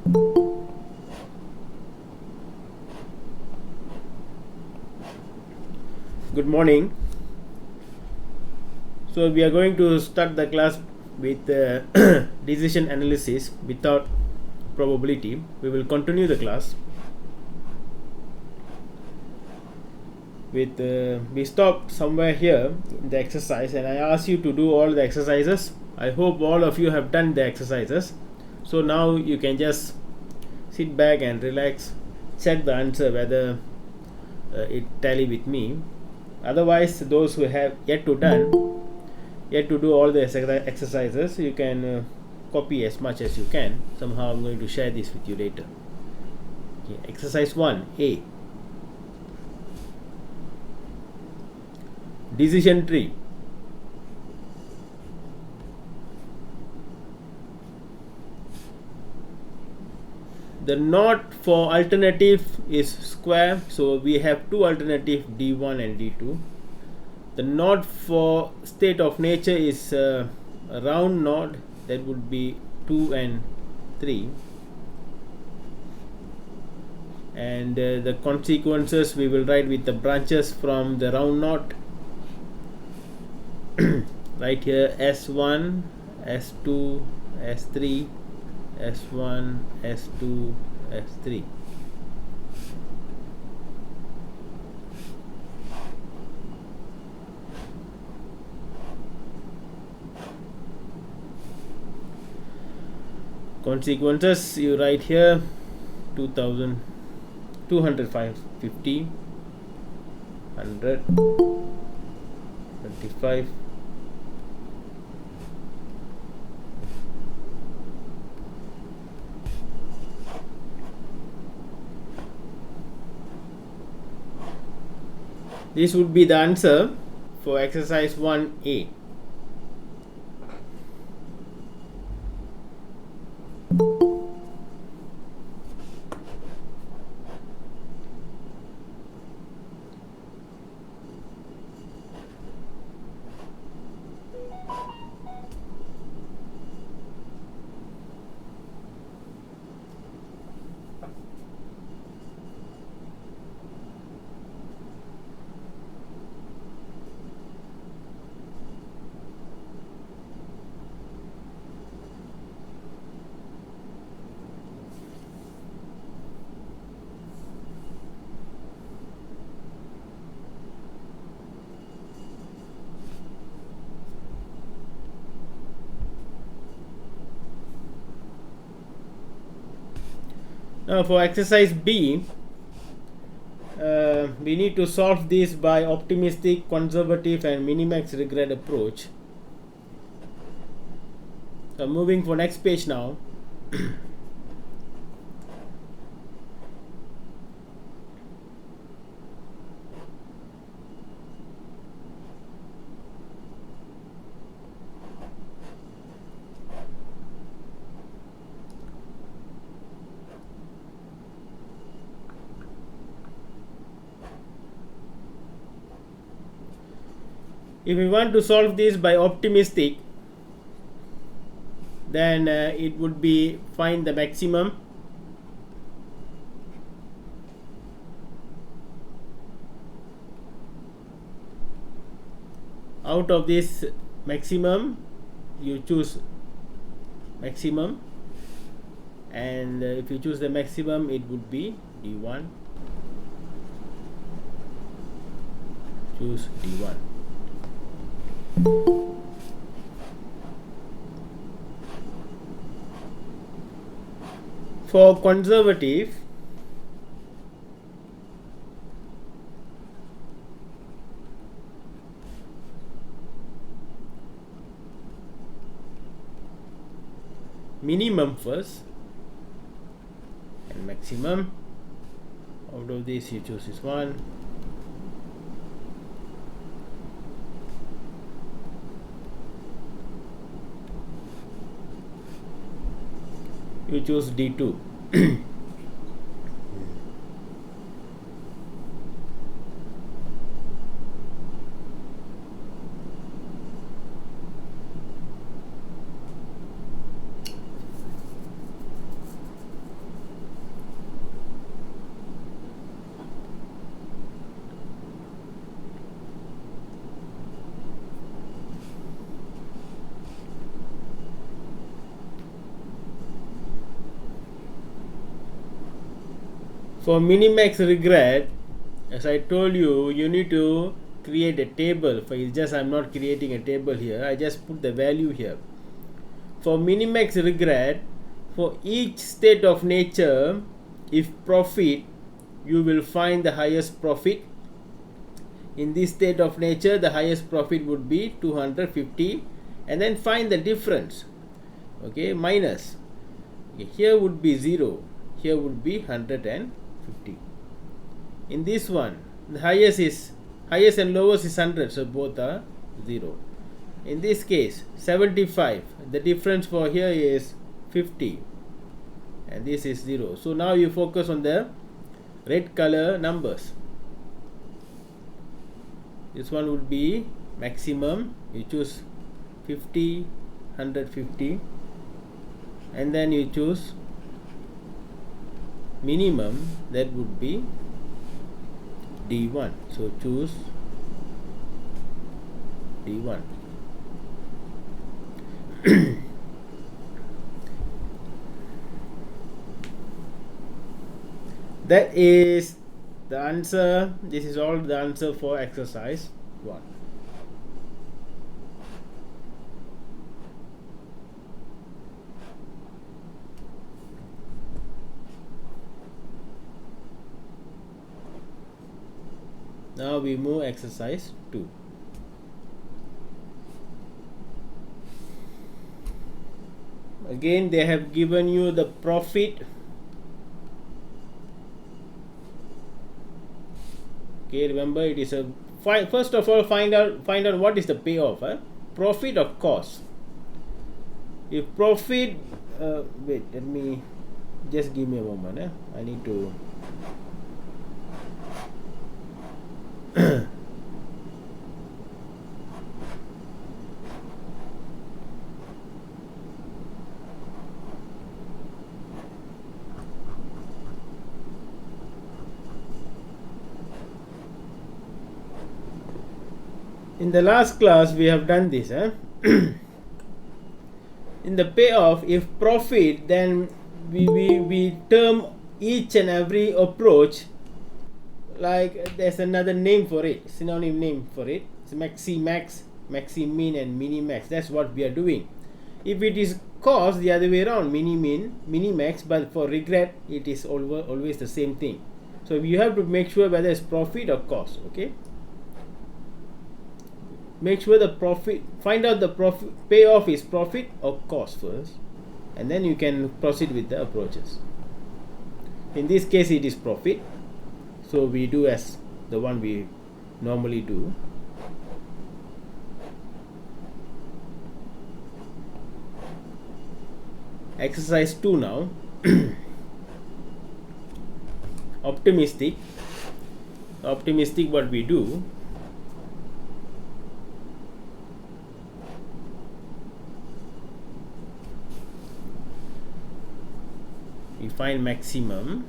Good morning. So we are going to start the class with decision analysis without probability. We will continue the class with we stopped somewhere here in the exercise, and I asked you to do all the exercises. I hope all of you have done the exercises. So now you can just sit back and relax, check the answer whether it tally with me. Otherwise, those who have yet to do all the exercises, you can copy as much as you can. Somehow I'm going to share this with you later. Okay, exercise 1A, decision tree. The node for alternative is square, so we have two alternatives, D1 and D2. The node for state of nature is a round node, that would be 2 and 3. And the consequences we will write with the branches from the round node. Right here, S1, S2, S3, S1, S2, S3. Consequences you write here, 2,000, 250, 100, 25, this would be the answer for exercise 1A. Now for exercise B, we need to solve this by optimistic, conservative and minimax regret approach. So moving for next page now. If we want to solve this by optimistic, then it would be find the maximum out of this maximum. You choose maximum, and if you choose the maximum, it would be D1. Choose D1. For conservative, minimum first and maximum. Out of this you choose this one. You choose D2. For minimax regret, as I told you, you need to create a table. For it's just I'm not creating a table here, I just put the value here. For minimax regret, for each state of nature, if profit, you will find the highest profit. In this state of nature, the highest profit would be 250, and then find the difference. Okay, minus. Okay, here would be 0, here would be 150. In this one, the highest and lowest is 100, so both are 0. In this case, 75, the difference for here is 50, and this is 0. So now you focus on the red color numbers. This one would be maximum, you choose 50, 150, and then you choose minimum, that would be D1. So choose D1. That is the answer. This is all the answer for exercise 1. Now we move exercise 2. Again, they have given you the profit. Okay, remember it is a first of all find out what is the payoff, profit or cost. If profit, wait, let me just give me a moment. I need to. In the last class we have done this. In the payoff, if profit, then we term each and every approach like there's another name for it, synonym name for it. It's maxi max, maxi min, and mini max. That's what we are doing. If it is cost, the other way around, mini min, mini max, but for regret it is always the same thing. So you have to make sure whether it's profit or cost. Okay, make sure the profit, find out the profit payoff is profit or cost first, and then you can proceed with the approaches. In this case it is profit, so we do as the one we normally do. Exercise 2 now. Optimistic, what we do, we find maximum,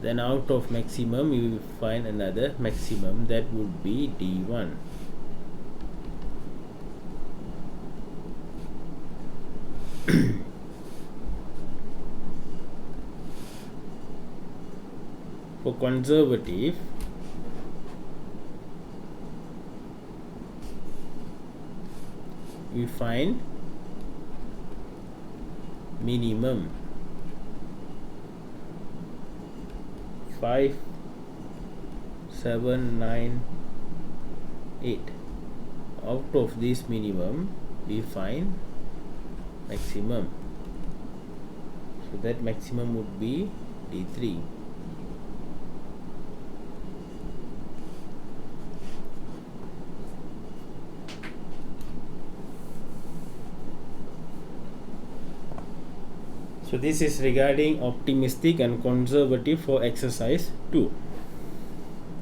then out of maximum you will find another maximum, that would be D1. For conservative, we find minimum 5, 7, 9, 8. Out of this minimum we find maximum, so that maximum would be D3. So this is regarding optimistic and conservative for exercise 2.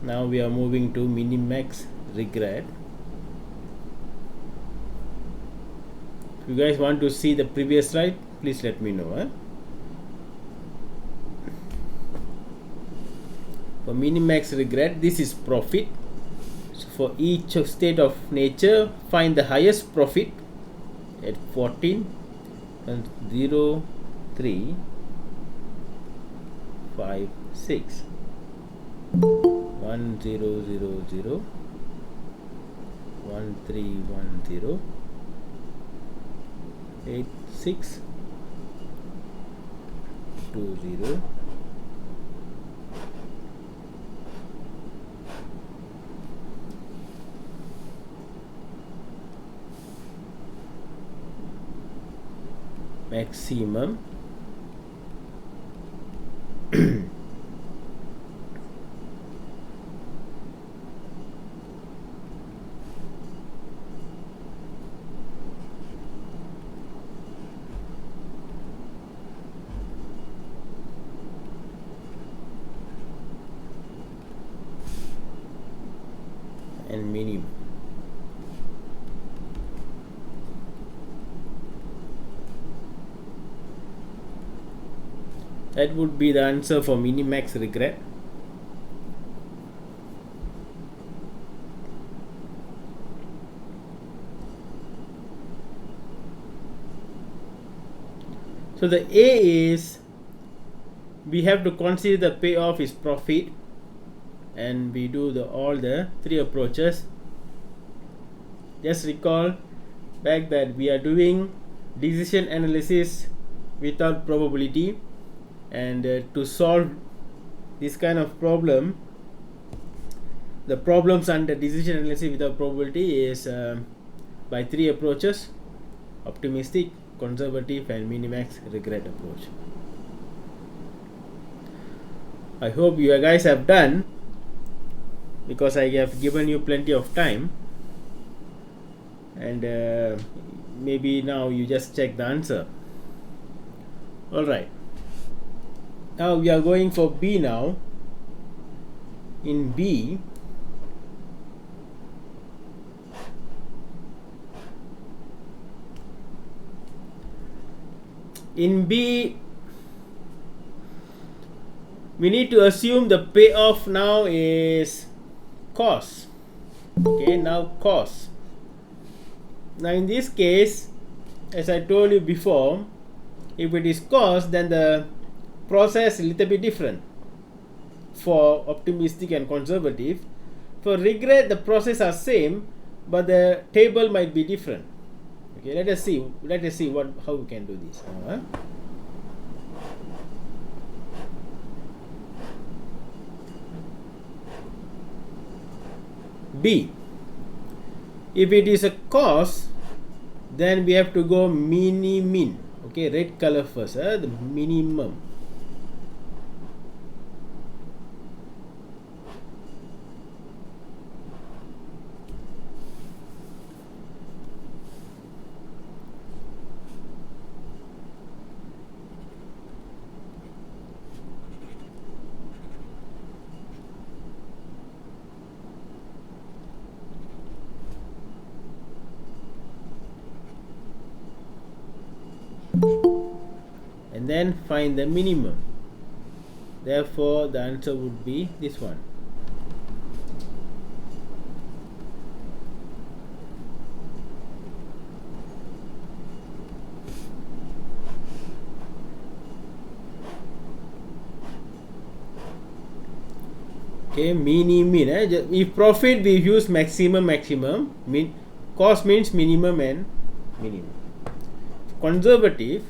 Now we are moving to minimax regret. If you guys want to see the previous slide, please let me know. For minimax regret, this is profit. So for each state of nature, find the highest profit at 14 and 0, 3, 5, 6. 1 0 0 0 1 3 1 0 8 6 2 0 maximum and minimum. That would be the answer for minimax regret. So the A is, we have to consider the payoff is profit, and we do all the three approaches. Just recall back that we are doing decision analysis without probability, and to solve this kind of problem, the problems under decision analysis without probability is by three approaches: optimistic, conservative, and minimax regret approach. I hope you guys have done, because I have given you plenty of time, and maybe now you just check the answer. Alright, now we are going for B now. In B, we need to assume the payoff now is cost. Okay, now cost. Now in this case, as I told you before, if it is cost, then the process is a little bit different for optimistic and conservative. For regret, the process are same, but the table might be different. Okay, let us see how we can do this. B, if it is a cost, then we have to go mini-min. Okay, red color first, the minimum. And then find the minimum. Therefore the answer would be this one. Okay, mini-min. If profit, we use maximum. Cost means minimum and minimum. Conservative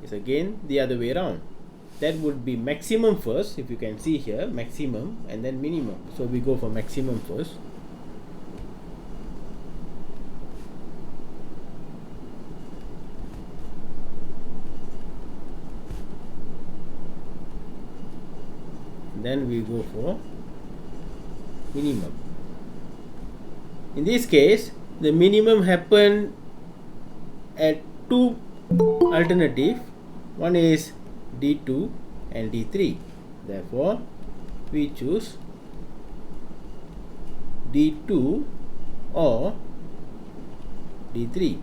is again the other way around. That would be maximum first, if you can see here, maximum, and then minimum. So we go for maximum first. Then we go for minimum. In this case, the minimum happened at two alternative. One is D2 and D3. Therefore, we choose D2 or D3.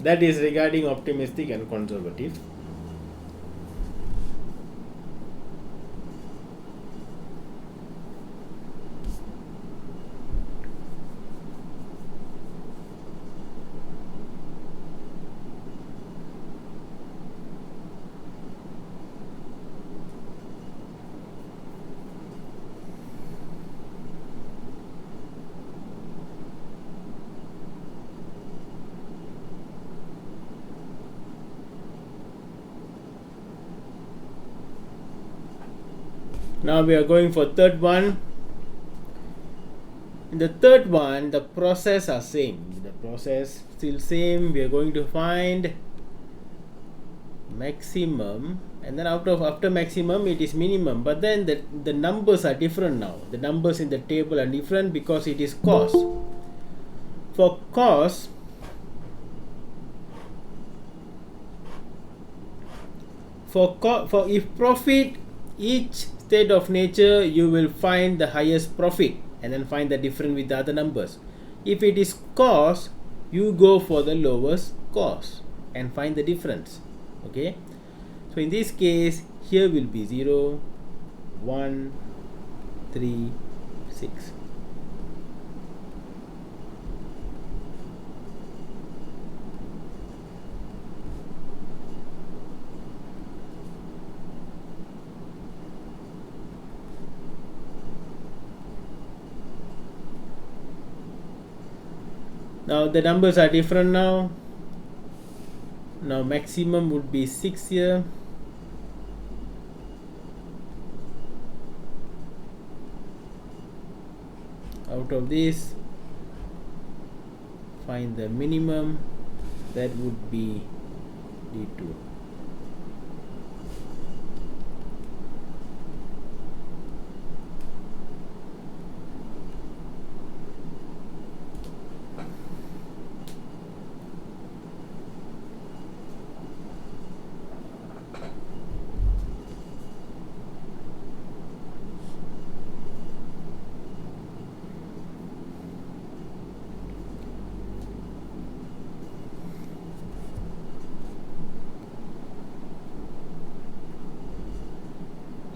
That is regarding optimistic and conservative. Now we are going for third one. In the third one, the process are same. The process still same. We are going to find maximum, and then after maximum it is minimum. But then the numbers are different now. The numbers in the table are different because it is cost. For cost, for if profit, each state of nature you will find the highest profit and then find the difference with the other numbers. If it is cost, you go for the lowest cost and find the difference. Okay, so in this case here will be 0, 1, 3, 6. Now the numbers are different now. Now maximum would be 6 here. Out of this, find the minimum, that would be D2.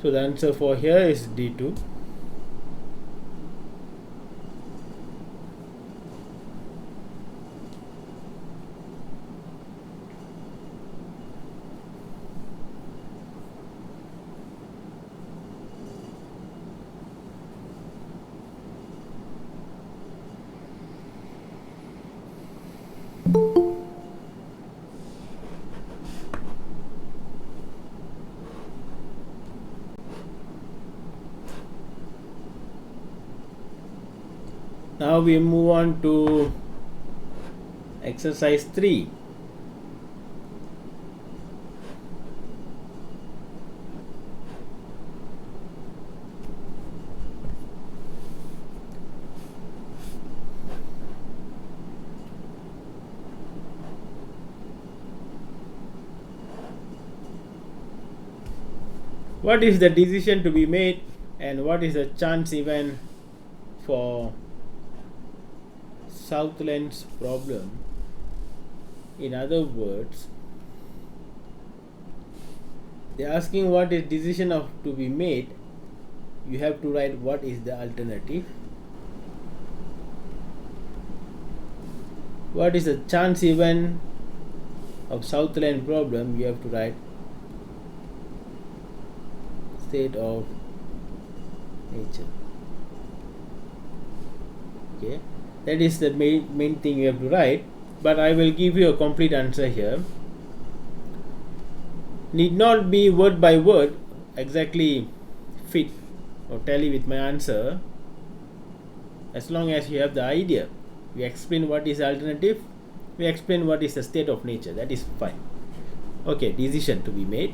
So the answer for here is D2. Now we move on to exercise 3. What is the decision to be made and what is the chance event for Southland's problem? In other words, they are asking what is decision to be made. You have to write what is the alternative. What is the chance event of Southland problem? You have to write state of nature. Okay, that is the main thing you have to write, but I will give you a complete answer here. Need not be word by word exactly fit or tally with my answer, as long as you have the idea. We explain what is alternative, we explain what is the state of nature, that is fine. Okay, decision to be made.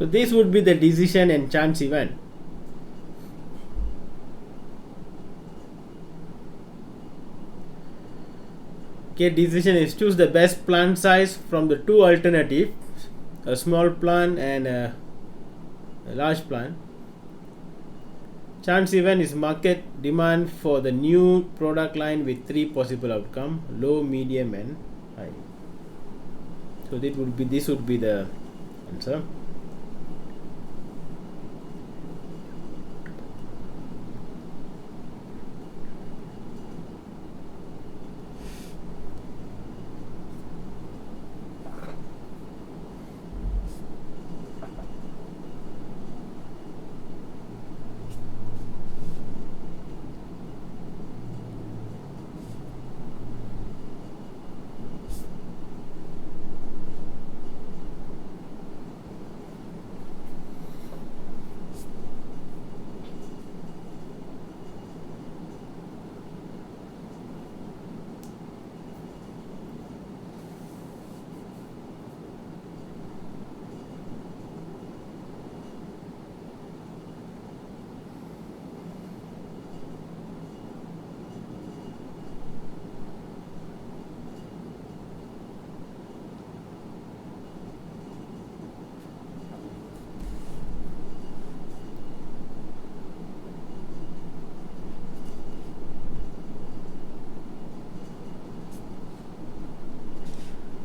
So this would be the decision and chance event. Okay, decision is choose the best plant size from the two alternatives, a small plant and a large plant. Chance event is market demand for the new product line with three possible outcome: low, medium and high. So this would be the answer.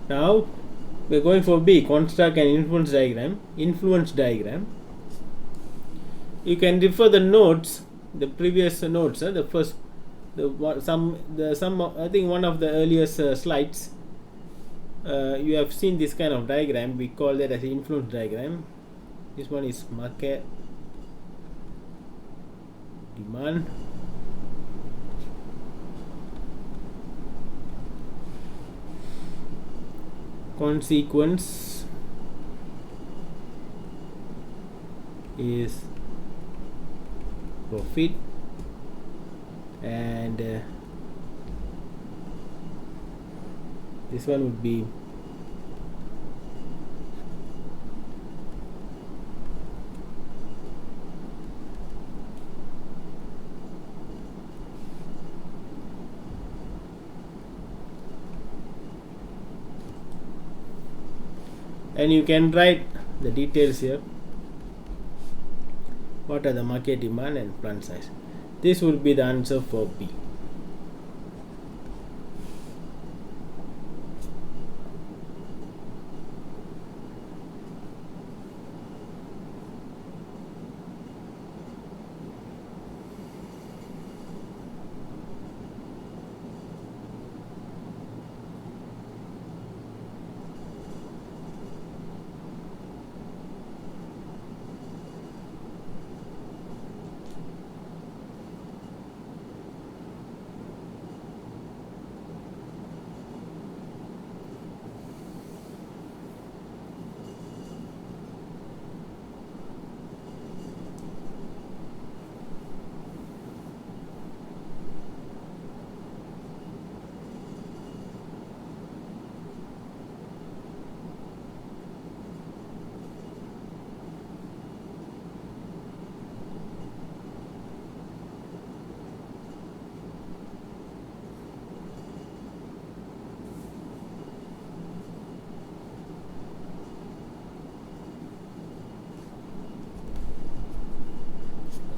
Now we are going for B, construct an influence diagram. Influence diagram. You can refer the notes, the previous notes, the first, some I think one of the earliest slides. You have seen this kind of diagram. We call that as an influence diagram. This one is market demand. Consequence is profit, and this one would be and you can write the details here. What are the market demand and plant size? This would be the answer for B.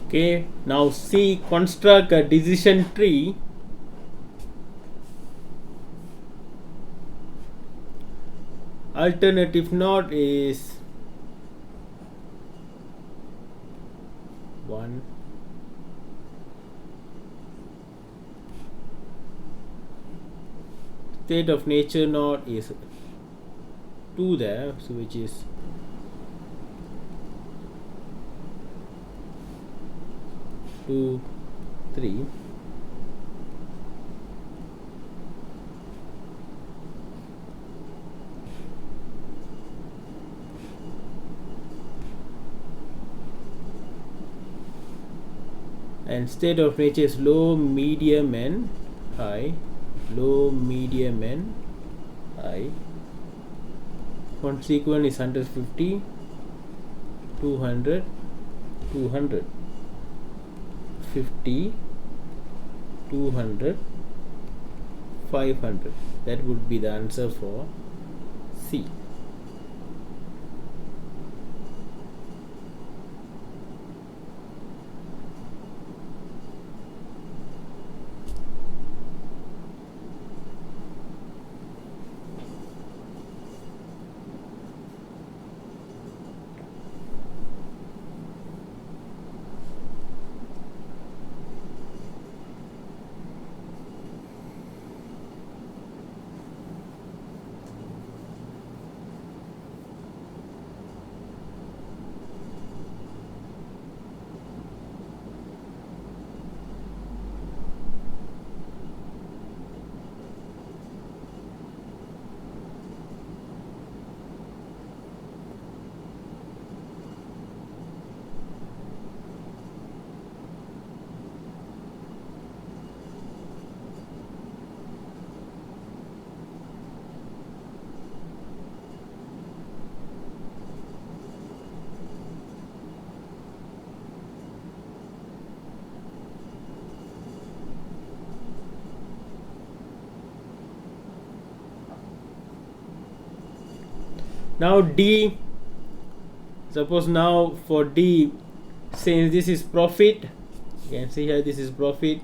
Okay, now C, construct a decision tree. Alternative node is 1, state of nature node is 2 there, so which is 2, 3. And state of nature is low, medium and high. Low, medium and high. Consequence is 150. 200, 200, 50, 200, 500. That would be the answer for C. Now D, suppose now for D, since this is profit, you can see here this is profit,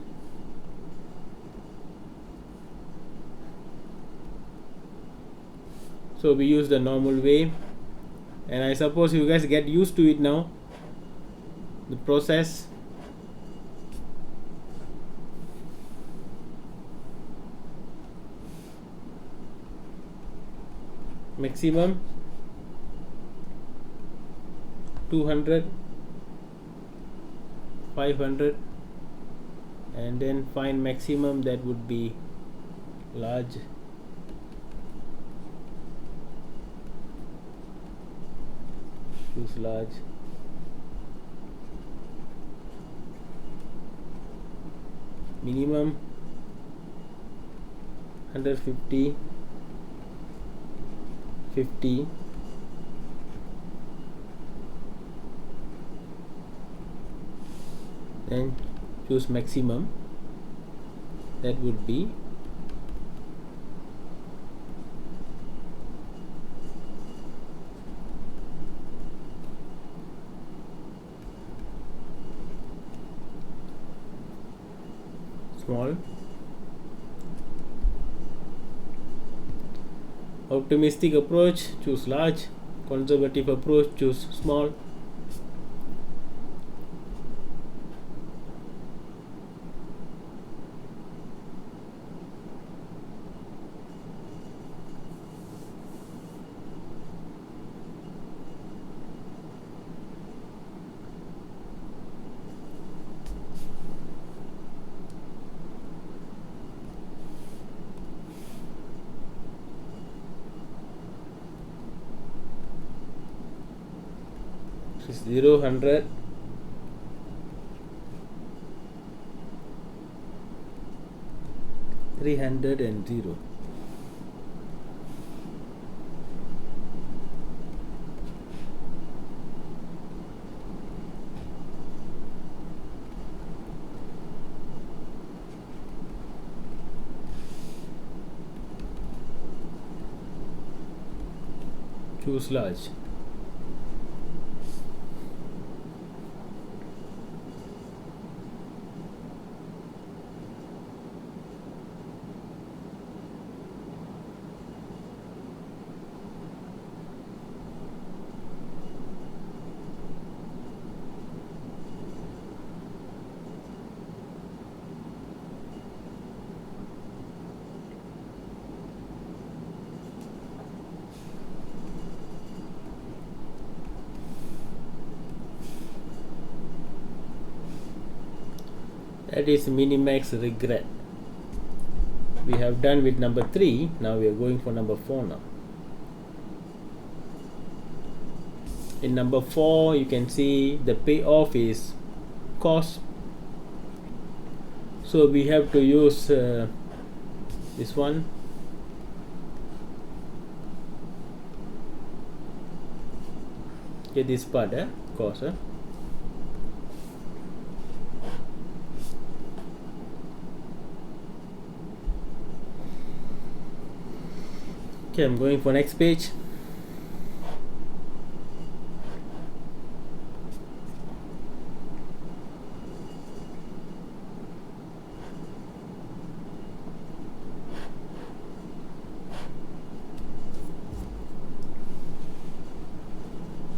so we use the normal way, and I suppose you guys get used to it now, the process. Maximum 200, 500, and then find maximum, that would be large. Choose large. Minimum 150, 50, then choose maximum, that would be small. Optimistic approach, choose large. Conservative approach, choose small. is 0, 100, 300 and 0. Choose large. That is minimax regret. We have done with number 3. Now we are going for number 4 now. In number 4, you can see the payoff is cost. So we have to use this one. Okay, this part, course. Okay, I'm going for next page.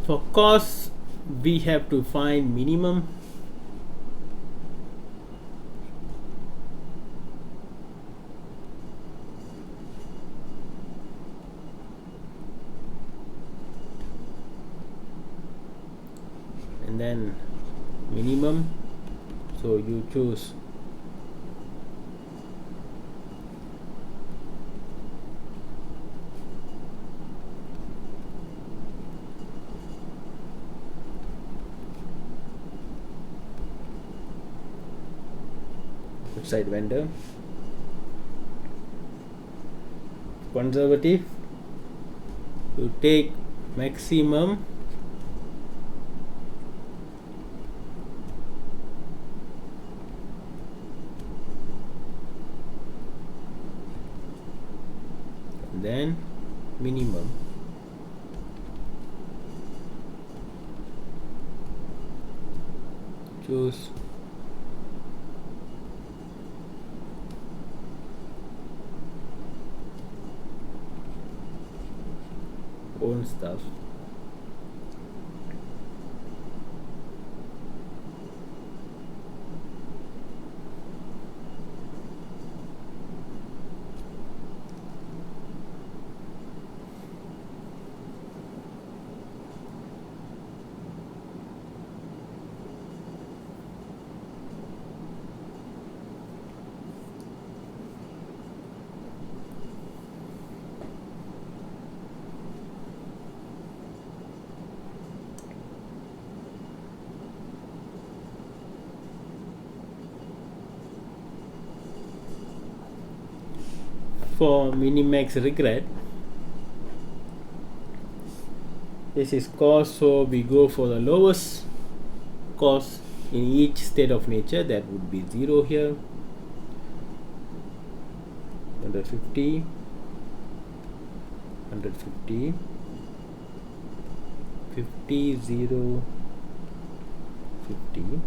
For cost, we have to find minimum. And then minimum, so you choose outside vendor. Conservative, you take maximum then minimum. Choose own stuff. For minimax regret, this is cost, so we go for the lowest cost in each state of nature, that would be 0 here, 150, 150, 50, 0, 50,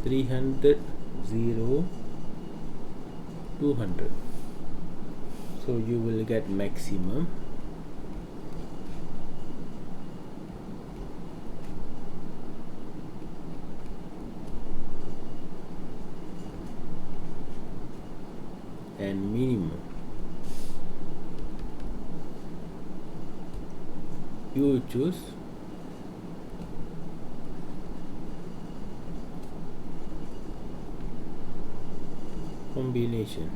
300, 0, 200. So you will get maximum. And minimum. You choose combination.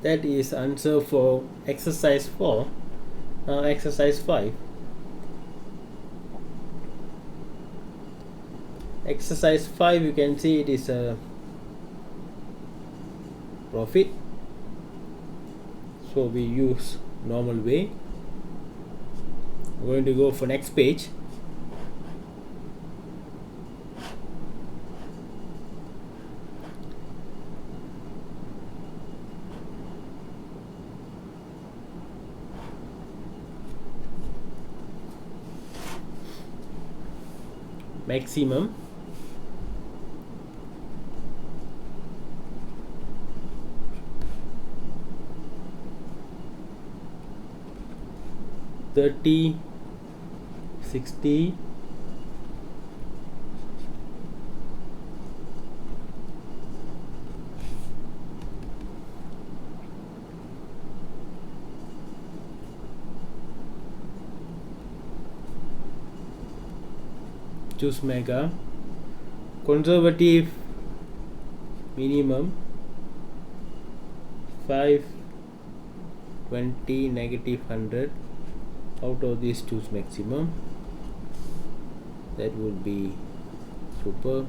That is answer for exercise 4. Now exercise 5. Exercise 5, you can see it is a profit, so we use normal way. I'm going to go for next page. Maximum, 30, 60, choose mega, conservative minimum 5, 20, negative 100. Out of this choose maximum, that would be super.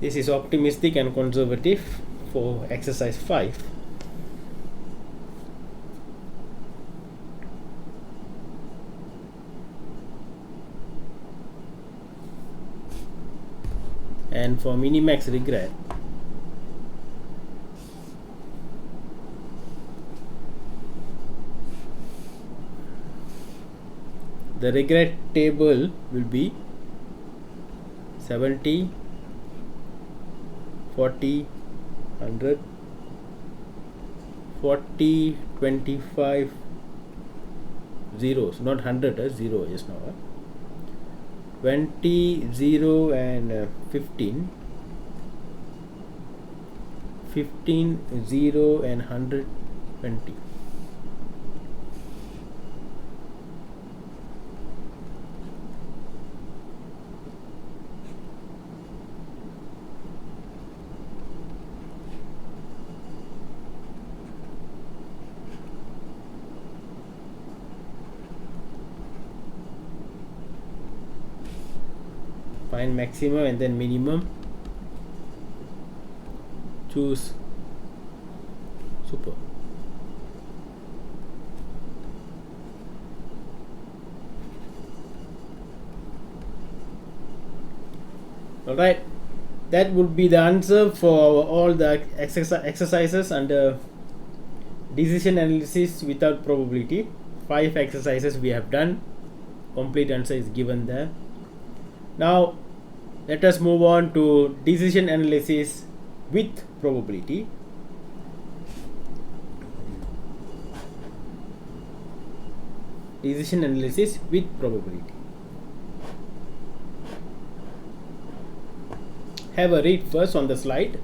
This is optimistic and conservative for exercise 5. And for minimax regret, the regret table will be 70, 40, 100, 40, 25, zeros, not 100, 0 just now. 20, 0 and 15, 15, 0 and 120. Find maximum and then minimum, choose super. Alright, that would be the answer for all the exercises under decision analysis without probability. 5 exercises we have done. Complete answer is given there. Now let us move on to decision analysis with probability. Decision analysis with probability. Have a read first on the slide.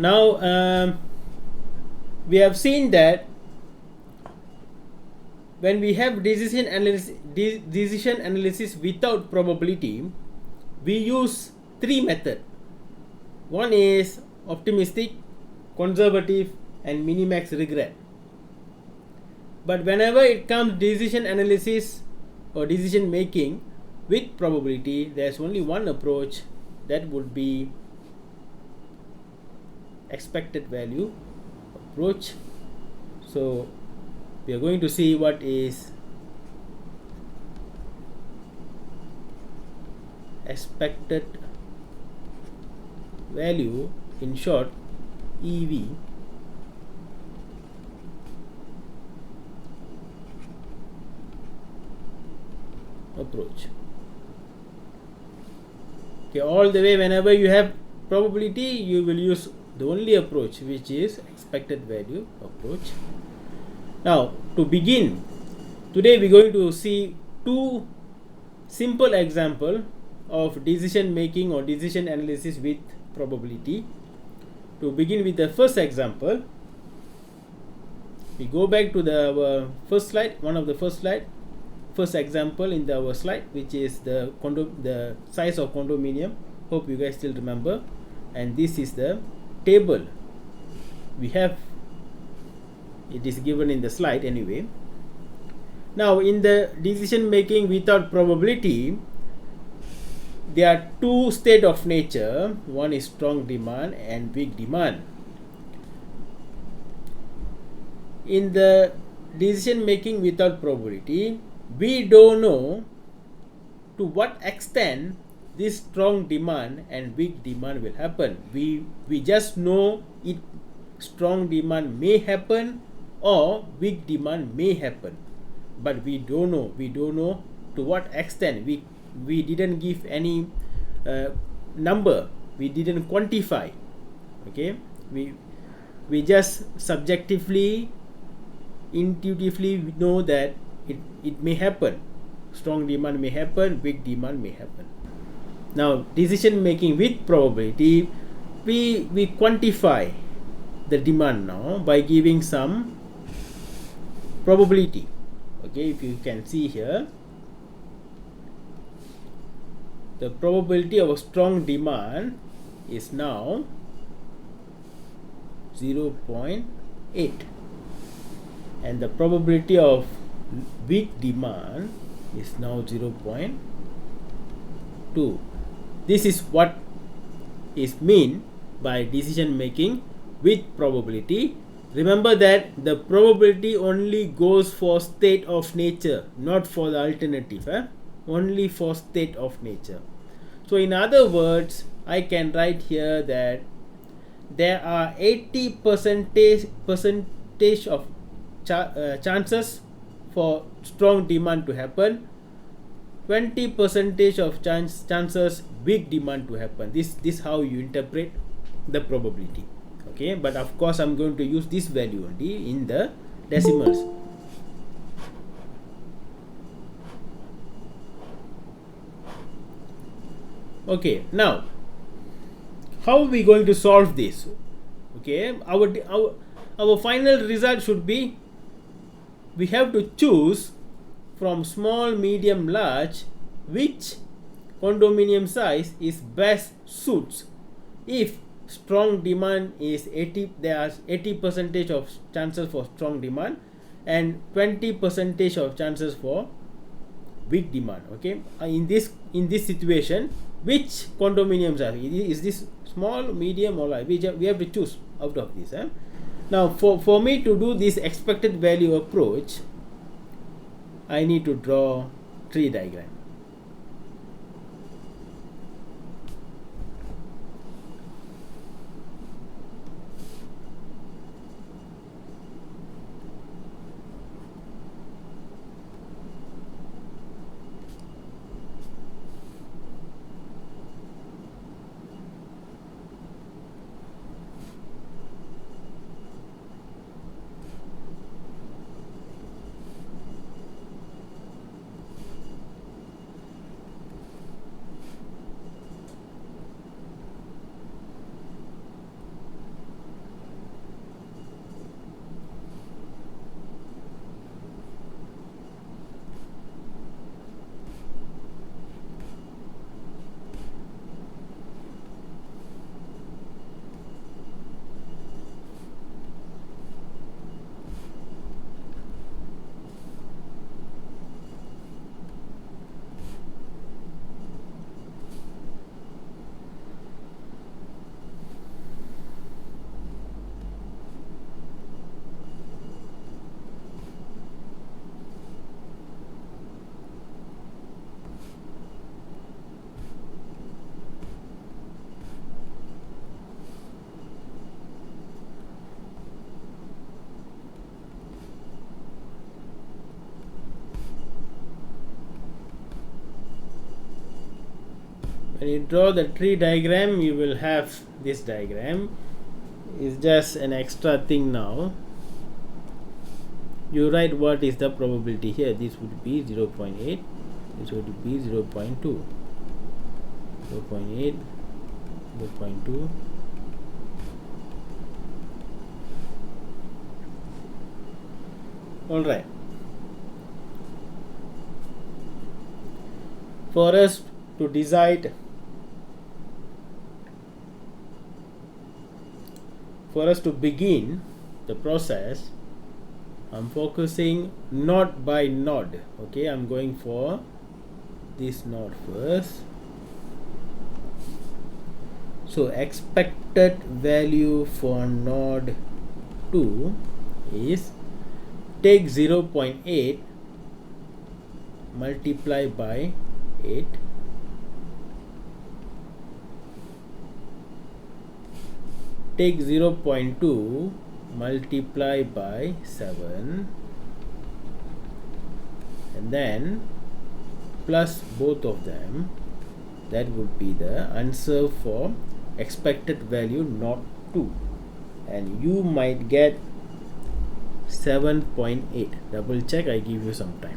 Now we have seen that when we have decision analysis without probability, we use 3 methods. One is optimistic, conservative and minimax regret. But whenever it comes decision analysis or decision making with probability, there is only one approach, that would be expected value approach. So we are going to see what is expected value, in short EV, approach. Okay, all the way whenever you have probability, you will use the only approach, which is expected value approach. Now to begin, today we are going to see 2 simple example of decision making or decision analysis with probability. To begin with the first example, we go back to the first slide, first example in our slide, which is the size of condominium. Hope you guys still remember. And this is the table we have. It is given in the slide anyway. Now in the decision making without probability, there are two states of nature. One is strong demand and weak demand. In the decision making without probability, we don't know to what extent this strong demand and weak demand will happen. We just know it strong demand may happen or weak demand may happen, but we don't know to what extent. We didn't give any number, we didn't quantify. Okay, we just subjectively, intuitively know that it may happen. Strong demand may happen, weak demand may happen. Now decision making with probability, we quantify the demand now by giving some probability. Okay, if you can see here, the probability of a strong demand is now 0.8, and the probability of weak demand is now 0.2. This is what is meant by decision making with probability. Remember that the probability only goes for state of nature, not for the alternative. Only for state of nature. So in other words, I can write here that there are 80% of chances for strong demand to happen, 20% of chances weak demand to happen. This how you interpret the probability. Okay, but of course I'm going to use this value only in the decimals. Okay, now how are we going to solve this? Okay, our final result should be, we have to choose from small, medium, large which condominium size is best suits. If strong demand is 80, there are 80% of chances for strong demand and 20% of chances for weak demand. Okay, in this situation, which condominium size is this, small, medium or large? We have to choose out of this. Now for me to do this expected value approach, I need to draw tree diagram. When you draw the tree diagram, you will have this diagram. Is just an extra thing now. You write what is the probability here. This would be 0.8, this would be 0.2, 0.8, 0.2. All right. For us to decide for us to begin the process, I'm focusing node by node. Okay, I'm going for this node first. So expected value for node 2 is take 0.8 multiply by 8, take 0.2 multiply by 7, and then plus both of them. That would be the answer for expected value node 2, and you might get 7.8. double check, I give you some time.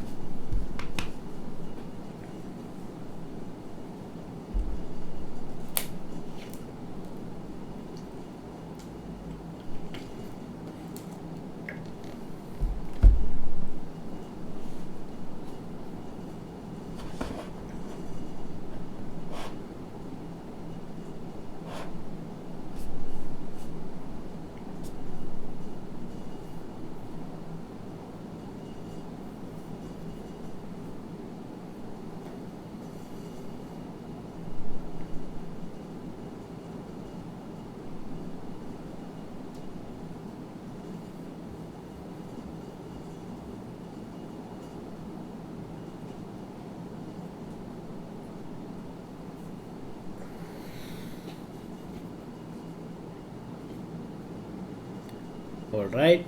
Alright,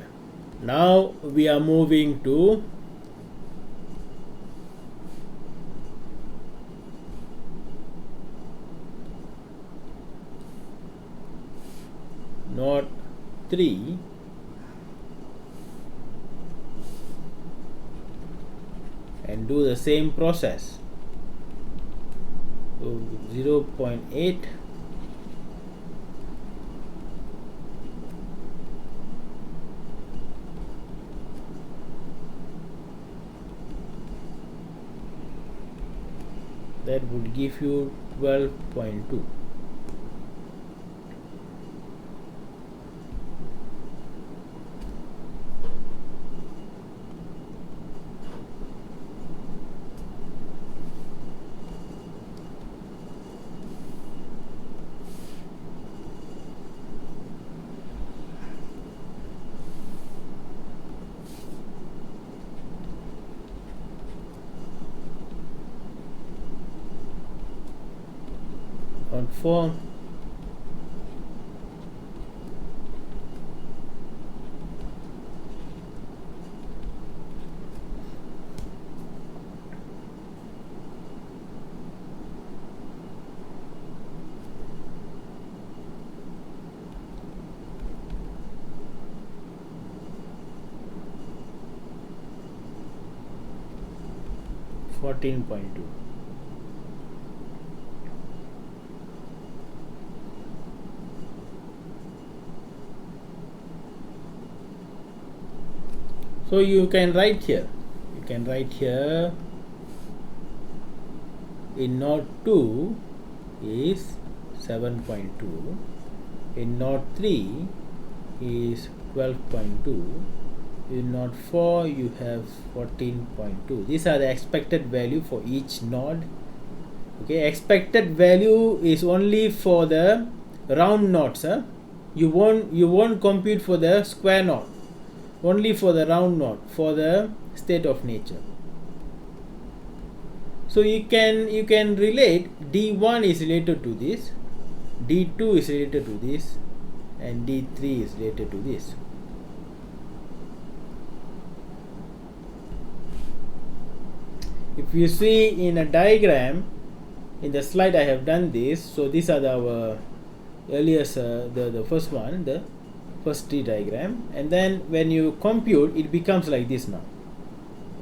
now we are moving to node 3 and do the same process. So 0.8 that would give you 12.2. On 4, $14.2. So you can write here. In node 2 is 7.2. In node 3 is 12.2. In node 4 you have 14.2. These are the expected value for each node. Okay, expected value is only for the round nodes. You won't compute for the square node. Only for the round node, for the state of nature. So you can relate D1 is related to this, D2 is related to this, and D3 is related to this. If you see in a diagram, in the slide I have done this. So these are our earliest, the first one, the first tree diagram, and then when you compute, it becomes like this now.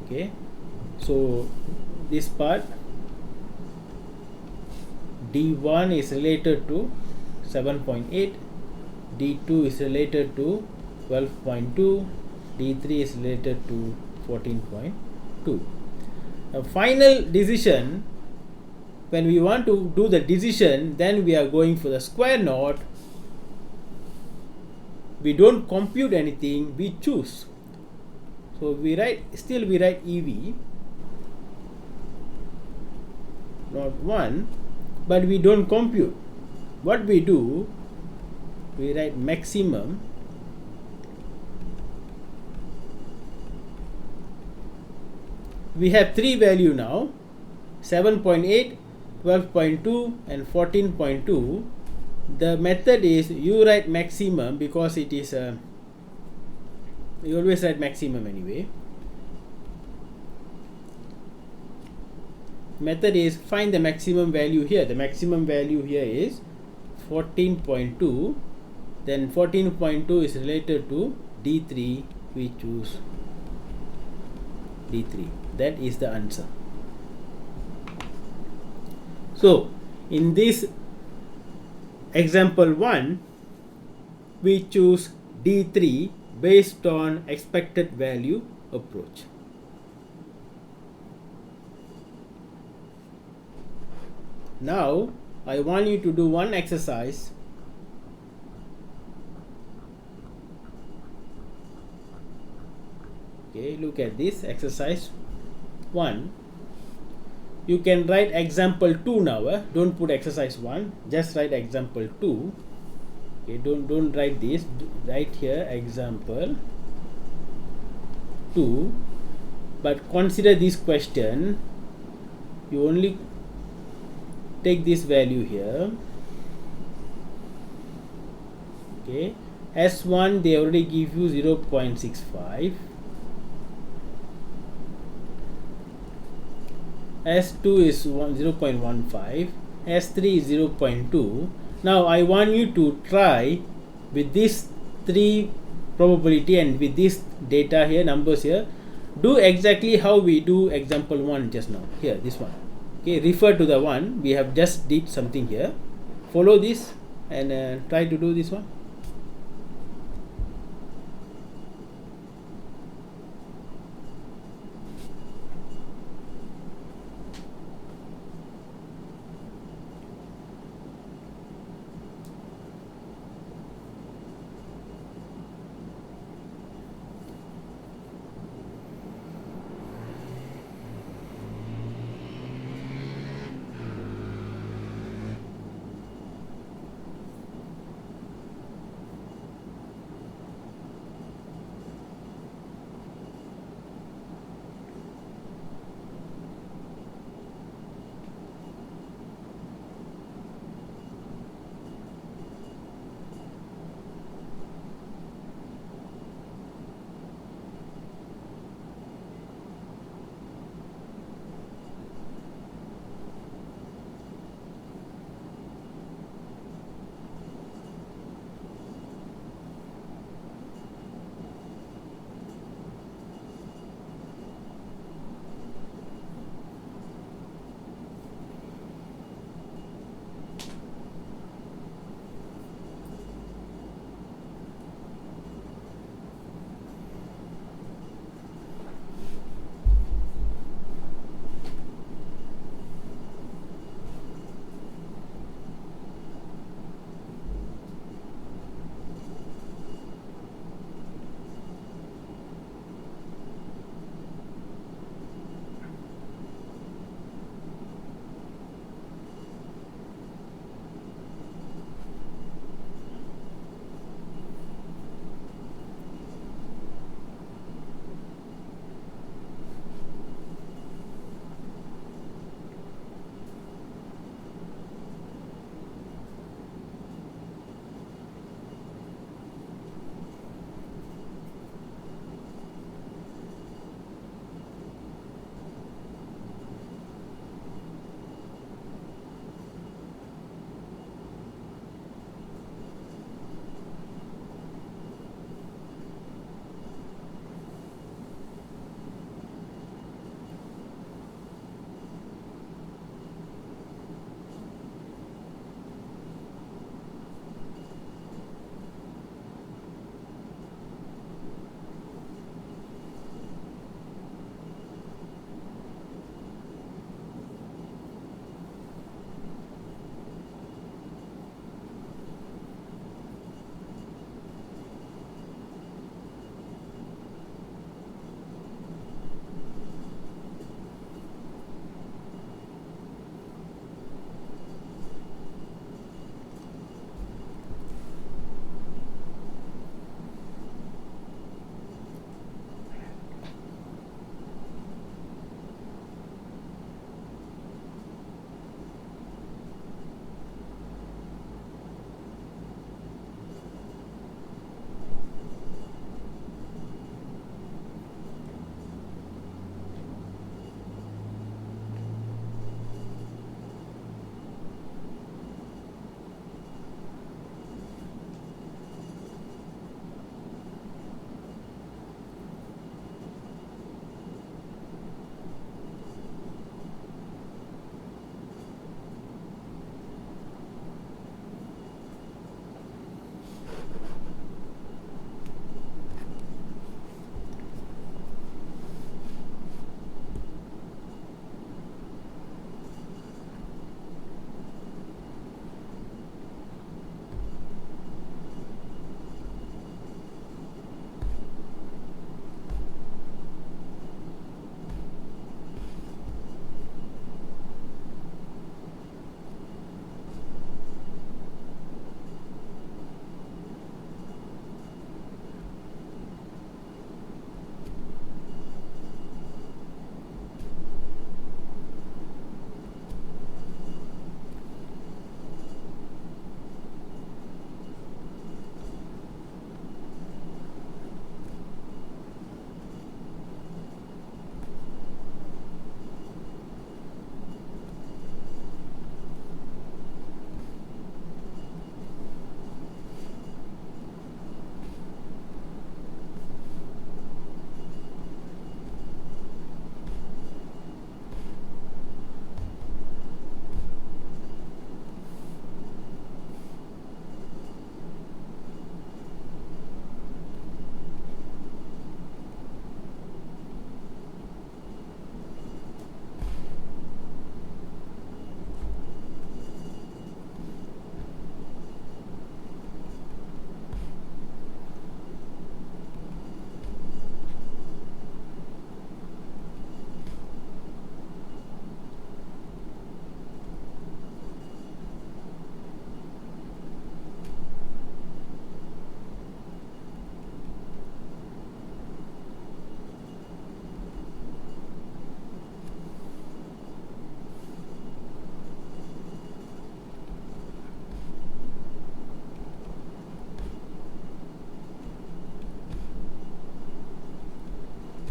Okay, so this part D1 is related to 7.8, D2 is related to 12.2, D3 is related to 14.2. A final decision, when we want to do the decision, then we are going for the square node. we don't compute anything, we choose. So we write EV, not 1, but we don't compute. What we do, we write maximum we have 3 value now, 7.8, 12.2 and 14.2. The method is you write maximum because it is you always write maximum anyway. Method is find the maximum value here. The maximum value here is 14.2. Then 14.2 is related to D3. We choose D3. That is the answer. So in this example 1, we choose D3 based on expected value approach. Now I want you to do one exercise. Okay, look at this exercise 1. You can write example 2 now. Don't put exercise 1. Just write example 2. Okay, don't write this. Write here example 2. But consider this question. You only take this value here. Okay, S1 they already give you 0.65. S2 is 0.15, S3 is 0.2. Now I want you to try with this 3 probability and with this data here, numbers here, do exactly how we do example 1 just now. Here, this one. Okay, refer to the one we have just did something here. Follow this and try to do this one.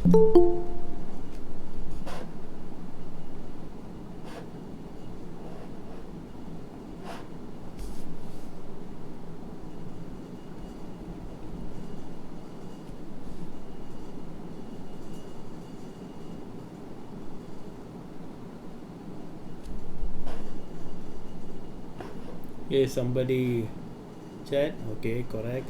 Okay, somebody chat. Okay, correct.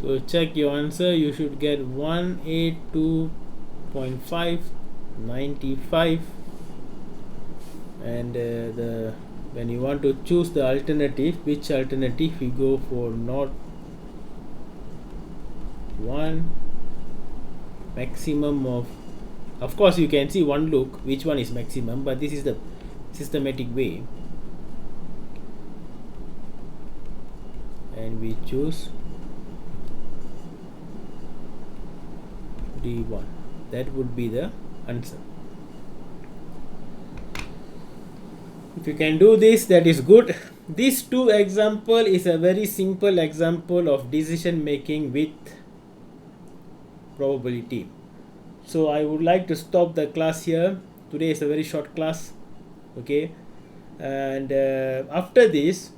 So check your answer. You should get 182.595, and the when you want to choose the alternative, which alternative you go for, not one maximum of course you can see one look which one is maximum, but this is the systematic way, and we choose D1. That would be the answer. If you can do this, that is good. This two example is a very simple example of decision making with probability. So I would like to stop the class here. Today is a very short class, okay, and after this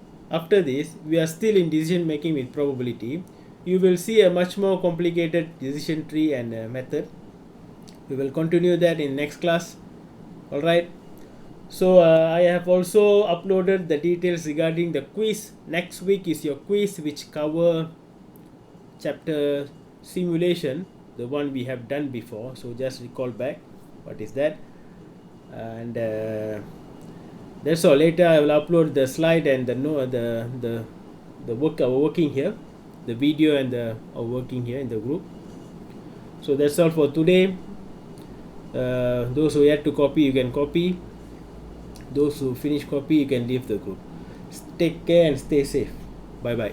we are still in decision making with probability. You will see a much more complicated decision tree and method. We will continue that in next class. All right. So I have also uploaded the details regarding the quiz. Next week is your quiz, which cover chapter simulation, the one we have done before. So just recall back what is that, and that's all. Later I will upload the slide and the work our working here, the video and the working here in the group. So that's all for today. Those who yet to copy, you can copy. Those who finish copy, you can leave the group. Take care and stay safe. Bye bye.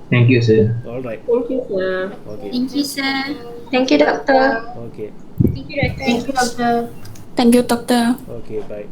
Thank you, sir. All right. Thank you, sir. Okay. Thank you, sir. Thank you, doctor. Okay. Thank you, Doctor. Thank you, doctor. Thank you, Doctor. Okay. Bye.